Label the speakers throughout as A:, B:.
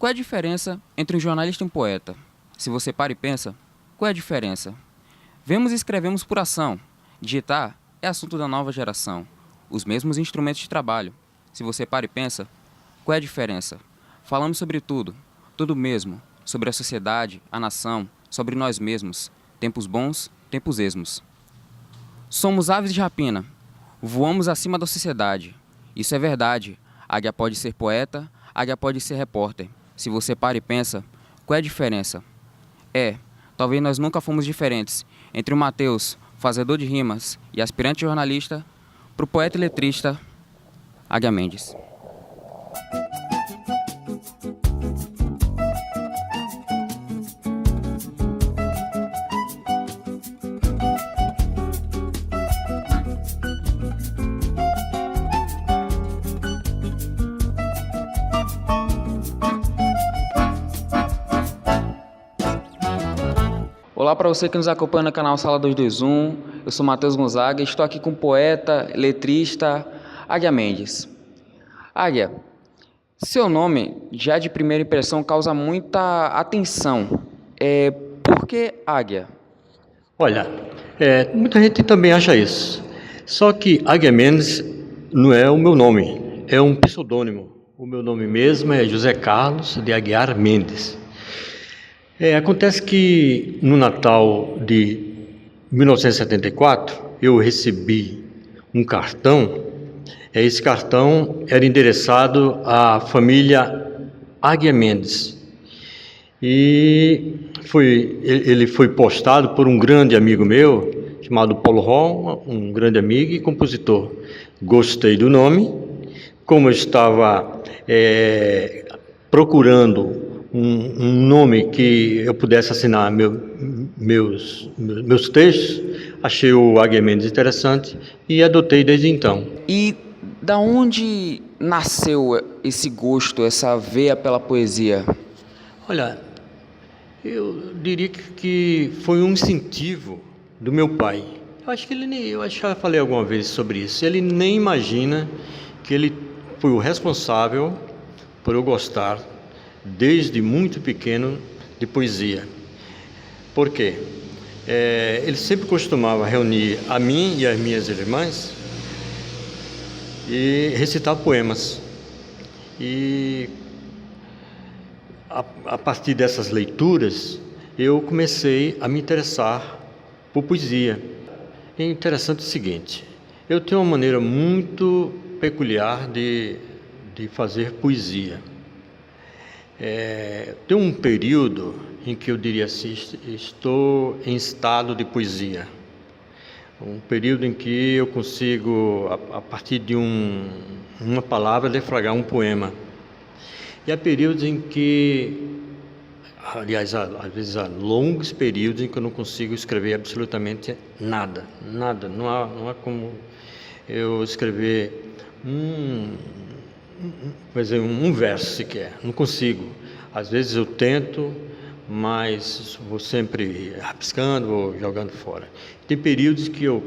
A: Qual é a diferença entre um jornalista e um poeta? Se você para e pensa, qual é a diferença? Vemos e escrevemos por ação. Digitar é assunto da nova geração. Os mesmos instrumentos de trabalho. Se você para e pensa, qual é a diferença? Falamos sobre tudo, tudo mesmo. Sobre a sociedade, a nação, sobre nós mesmos. Tempos bons, tempos esmos. Somos aves de rapina. Voamos acima da sociedade. Isso é verdade. Águia pode ser poeta, águia pode ser repórter. Se você para e pensa, qual é a diferença? Talvez nós nunca fomos diferentes entre o Mateus, fazedor de rimas e aspirante jornalista, para o poeta e letrista Águia Mendes. Olá para você que nos acompanha no canal Sala 221, eu sou Matheus Gonzaga e estou aqui com o poeta, letrista Águia Mendes. Águia, seu nome já de primeira impressão causa muita atenção. Por que Águia?
B: Olha, muita gente também acha isso. Só que Águia Mendes não é o meu nome, é um pseudônimo. O meu nome mesmo é José Carlos de Aguiar Mendes. Acontece que no Natal de 1974 eu recebi um cartão. Esse cartão era endereçado à família Águia Mendes. E ele foi postado por um grande amigo meu, chamado Paulo Hall, um grande amigo e compositor. Gostei do nome. Como eu estava procurando um nome que eu pudesse assinar meus textos, achei o Águia Mendes interessante e adotei desde então.
A: E da onde nasceu esse gosto, essa veia pela poesia?
B: Olha, eu diria que foi um incentivo do meu pai. Eu acho que já falei alguma vez sobre isso. Ele nem imagina que ele foi o responsável por eu gostar desde muito pequeno de poesia. Por quê? Ele sempre costumava reunir a mim e as minhas irmãs e recitar poemas. E a partir dessas leituras eu comecei a me interessar por poesia. É interessante o seguinte: eu tenho uma maneira muito peculiar de fazer poesia. Tem um período em que eu diria assim, estou em estado de poesia. Um período em que eu consigo, a partir de uma palavra, defragrar um poema. E há períodos em que, aliás, às vezes há longos períodos em que eu não consigo escrever absolutamente nada. Não há como eu escrever um verso sequer, não consigo. Às vezes eu tento, mas vou sempre rabiscando, vou jogando fora. Tem períodos que eu,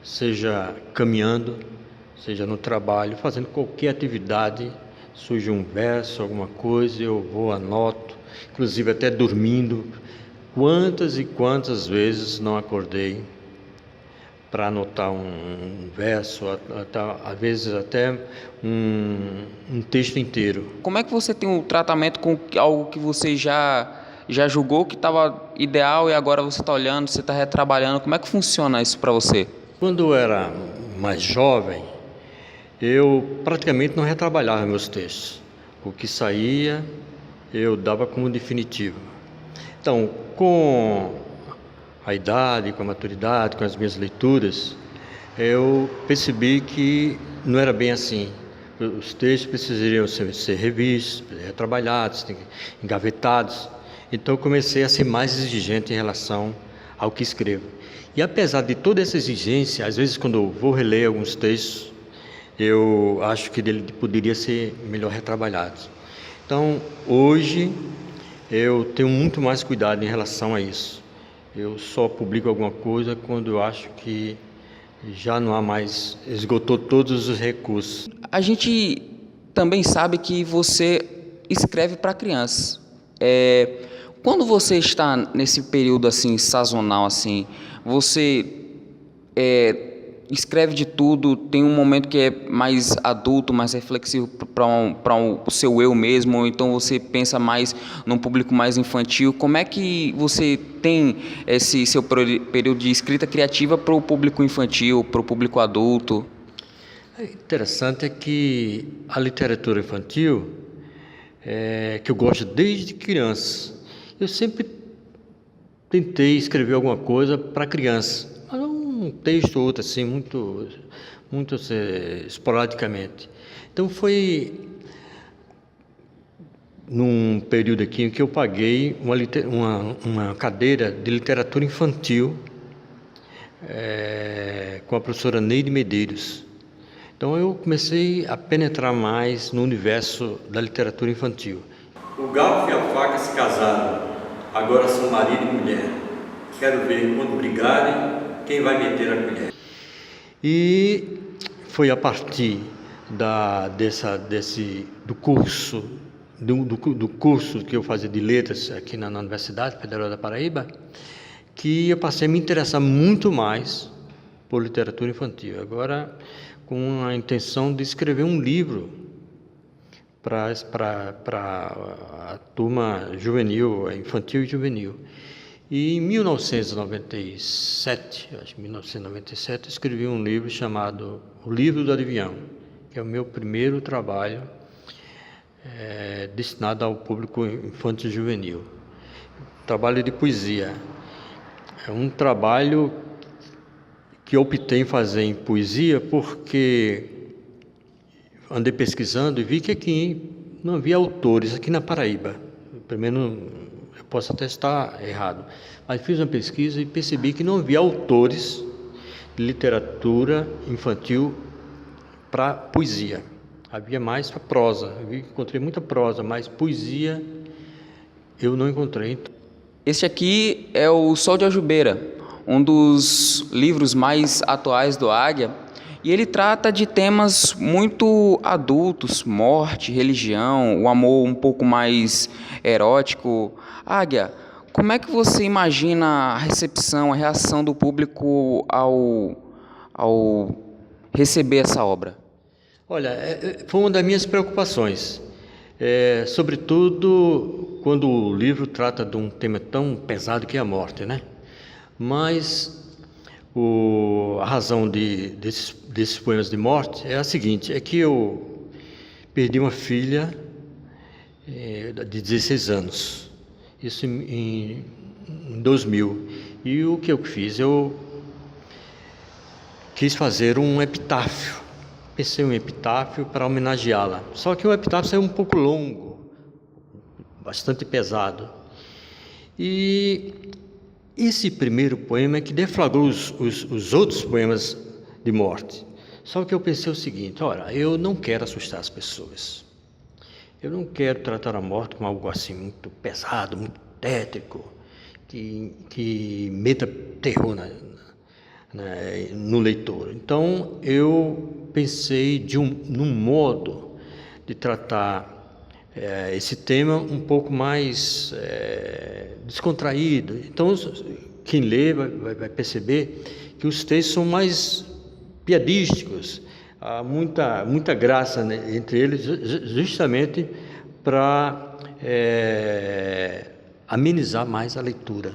B: seja caminhando, seja no trabalho, fazendo qualquer atividade, surge um verso, alguma coisa, eu vou, anoto, inclusive até dormindo. Quantas e quantas vezes não acordei para anotar um verso, às vezes até um texto inteiro.
A: Como é que você tem um tratamento com algo que você já julgou que estava ideal e agora você está olhando, você está retrabalhando? Como é que funciona isso para você?
B: Quando eu era mais jovem, eu praticamente não retrabalhava meus textos. O que saía, eu dava como definitivo. Então, com a idade, com a maturidade, com as minhas leituras, eu percebi que não era bem assim. Os textos precisariam ser revistos, retrabalhados, engavetados. Então eu comecei a ser mais exigente em relação ao que escrevo. E apesar de toda essa exigência, às vezes quando eu vou reler alguns textos, eu acho que ele poderia ser melhor retrabalhado. Então hoje eu tenho muito mais cuidado em relação a isso. Eu só publico alguma coisa quando eu acho que já não há mais, esgotou todos os recursos.
A: A gente também sabe que você escreve para crianças. Quando você está nesse período assim sazonal assim, você escreve de tudo, tem um momento que é mais adulto, mais reflexivo para o seu eu mesmo, ou então você pensa mais num público mais infantil. Como é que você tem esse seu período de escrita criativa para o público infantil, para o público adulto?
B: Interessante é que a literatura infantil, que eu gosto desde criança, eu sempre tentei escrever alguma coisa para criança, mas um texto ou outro assim, muito esporadicamente. Então foi num período aqui em que eu paguei uma cadeira de literatura infantil com a professora Neide Medeiros. Então eu comecei a penetrar mais no universo da literatura infantil. O garfo e a faca se casaram, agora são marido e mulher. Quero ver quando brigarem, quem vai meter a colher. E foi a partir do curso que eu fazia de letras aqui na Universidade Federal da Paraíba, que eu passei a me interessar muito mais por literatura infantil. Agora, com a intenção de escrever um livro para a turma juvenil, infantil e juvenil. E em 1997, escrevi um livro chamado O Livro do Adivinhão, que é o meu primeiro trabalho destinado ao público infantil e juvenil. Trabalho de poesia. É um trabalho que eu optei em fazer em poesia porque andei pesquisando e vi que aqui não havia autores, aqui na Paraíba. Primeiro, eu posso até estar errado, mas fiz uma pesquisa e percebi que não havia autores de literatura infantil para poesia. Havia mais para prosa. Eu encontrei muita prosa, mas poesia eu não encontrei.
A: Este aqui é o Sol de Aljubeira, um dos livros mais atuais do Águia, e ele trata de temas muito adultos, morte, religião, o amor um pouco mais erótico. Águia, como é que você imagina a recepção, a reação do público ao receber essa obra?
B: Olha, foi uma das minhas preocupações, sobretudo quando o livro trata de um tema tão pesado que é a morte, né? Mas a razão desses poemas de morte é a seguinte, é que eu perdi uma filha de 16 anos, isso em 2000, e o que eu fiz? Eu quis fazer um epitáfio, pensei em um epitáfio para homenageá-la, só que o epitáfio saiu um pouco longo, bastante pesado, e esse primeiro poema é que deflagrou os outros poemas de morte. Só que eu pensei o seguinte, olha, eu não quero assustar as pessoas. Eu não quero tratar a morte como algo assim muito pesado, muito tétrico, que meta terror no leitor. Então, eu pensei num modo de tratar esse tema um pouco mais descontraído. Então, quem lê vai perceber que os textos são mais piadísticos, há muita graça, né, entre eles, justamente para amenizar mais a leitura.